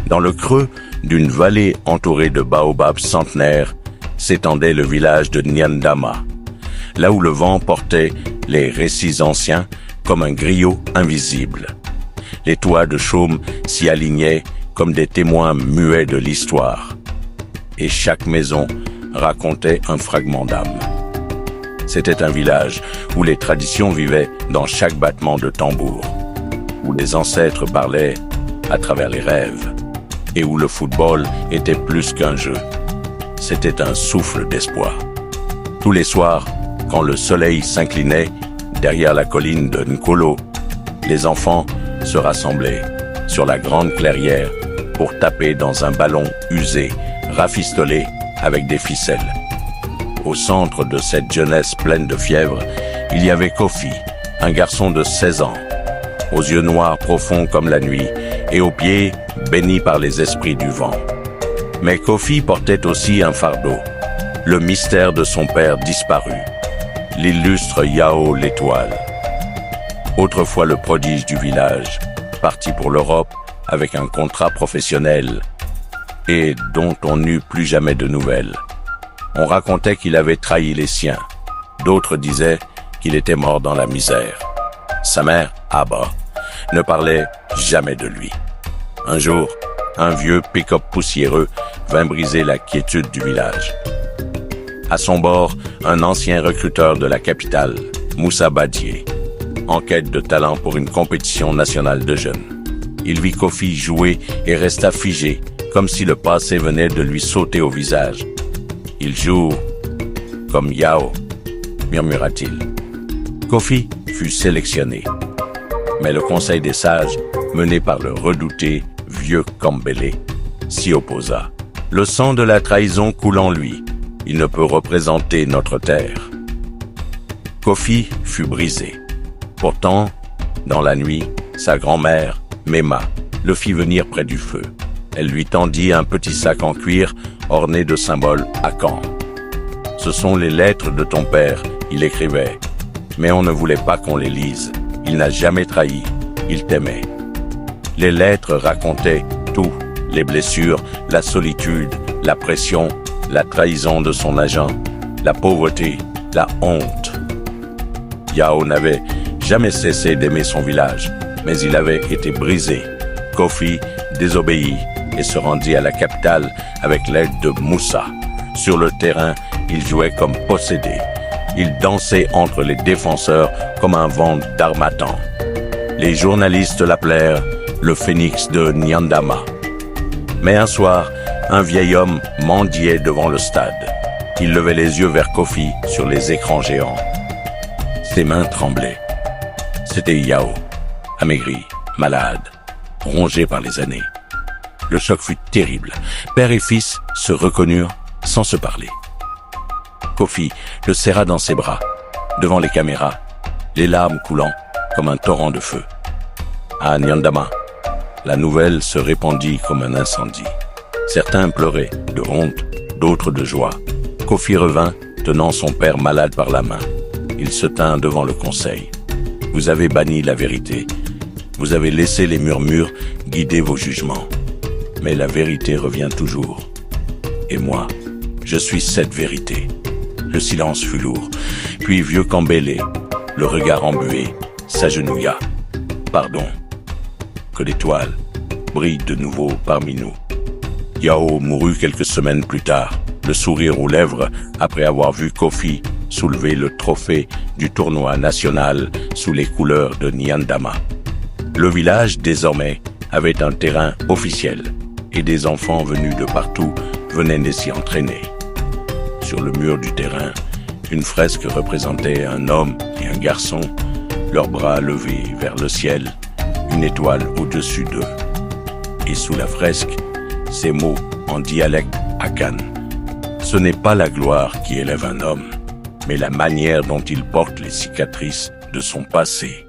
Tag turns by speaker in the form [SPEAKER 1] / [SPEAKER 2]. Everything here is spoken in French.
[SPEAKER 1] Dans le creux d'une vallée entourée de baobabs centenaires, s'étendait le village de Nyandama, là où le vent portait les récits anciens comme un griot invisible. Les toits de chaume s'y alignaient comme des témoins muets de l'histoire. Et chaque maison racontait un fragment d'âme. C'était un village où les traditions vivaient dans chaque battement de tambour, où les ancêtres parlaient à travers les rêves, et où le football était plus qu'un jeu. C'était un souffle d'espoir. Tous les soirs, quand le soleil s'inclinait derrière la colline de Nkolo, les enfants se rassemblaient sur la grande clairière pour taper dans un ballon usé, rafistolé avec des ficelles. Au centre de cette jeunesse pleine de fièvre, il y avait Kofi, un garçon de 16 ans, aux yeux noirs profonds comme la nuit et aux pieds bénis par les esprits du vent. Mais Kofi portait aussi un fardeau, le mystère de son père disparu, l'illustre Yao l'étoile. Autrefois le prodige du village, parti pour l'Europe avec un contrat professionnel et dont on n'eut plus jamais de nouvelles. On racontait qu'il avait trahi les siens. D'autres disaient qu'il était mort dans la misère. Sa mère, Abba, ne parlait jamais de lui. Un jour, un vieux pick-up poussiéreux vint briser la quiétude du village. À son bord, un ancien recruteur de la capitale, Moussa Badié, en quête de talent pour une compétition nationale de jeunes. Il vit Kofi jouer et resta figé, comme si le passé venait de lui sauter au visage. « Il joue comme Yao », murmura-t-il. Kofi fut sélectionné. Mais le conseil des sages, mené par le redouté vieux Kambélé, s'y opposa. Le sang de la trahison coule en lui. Il ne peut représenter notre terre. Kofi fut brisé. Pourtant, dans la nuit, sa grand-mère, Mema, le fit venir près du feu. Elle lui tendit un petit sac en cuir orné de symboles Akan. « Ce sont les lettres de ton père », il écrivait. Mais on ne voulait pas qu'on les lise. Il n'a jamais trahi. Il t'aimait. Les lettres racontaient tout. Les blessures, la solitude, la pression, la trahison de son agent, la pauvreté, la honte. Yao n'avait jamais cessé d'aimer son village, mais il avait été brisé. Kofi désobéit et se rendit à la capitale avec l'aide de Moussa. Sur le terrain, il jouait comme possédé. Il dansait entre les défenseurs comme un vent d'harmattan. Les journalistes l'appelèrent le phénix de Nyandama. Mais un soir, un vieil homme mendiait devant le stade. Il levait les yeux vers Kofi sur les écrans géants. Ses mains tremblaient. C'était Yao, amaigri, malade, rongé par les années. Le choc fut terrible. Père et fils se reconnurent sans se parler. Kofi le serra dans ses bras, devant les caméras, les larmes coulant comme un torrent de feu. À Nyandama, la nouvelle se répandit comme un incendie. Certains pleuraient de honte, d'autres de joie. Kofi revint, tenant son père malade par la main. Il se tint devant le conseil. « Vous avez banni la vérité. Vous avez laissé les murmures guider vos jugements. Mais la vérité revient toujours. Et moi, je suis cette vérité. » Le silence fut lourd. Puis vieux Kambélé, le regard embué, s'agenouilla. « Pardon. Que l'étoile brille de nouveau parmi nous. » Yao mourut quelques semaines plus tard, le sourire aux lèvres, après avoir vu Kofi soulever le trophée du tournoi national sous les couleurs de Nyandama. Le village, désormais, avait un terrain officiel et des enfants venus de partout venaient s'y entraîner. Sur le mur du terrain, une fresque représentait un homme et un garçon, leurs bras levés vers le ciel, une étoile au-dessus d'eux. Et sous la fresque, ces mots en dialecte Akan. Ce n'est pas la gloire qui élève un homme, mais la manière dont il porte les cicatrices de son passé.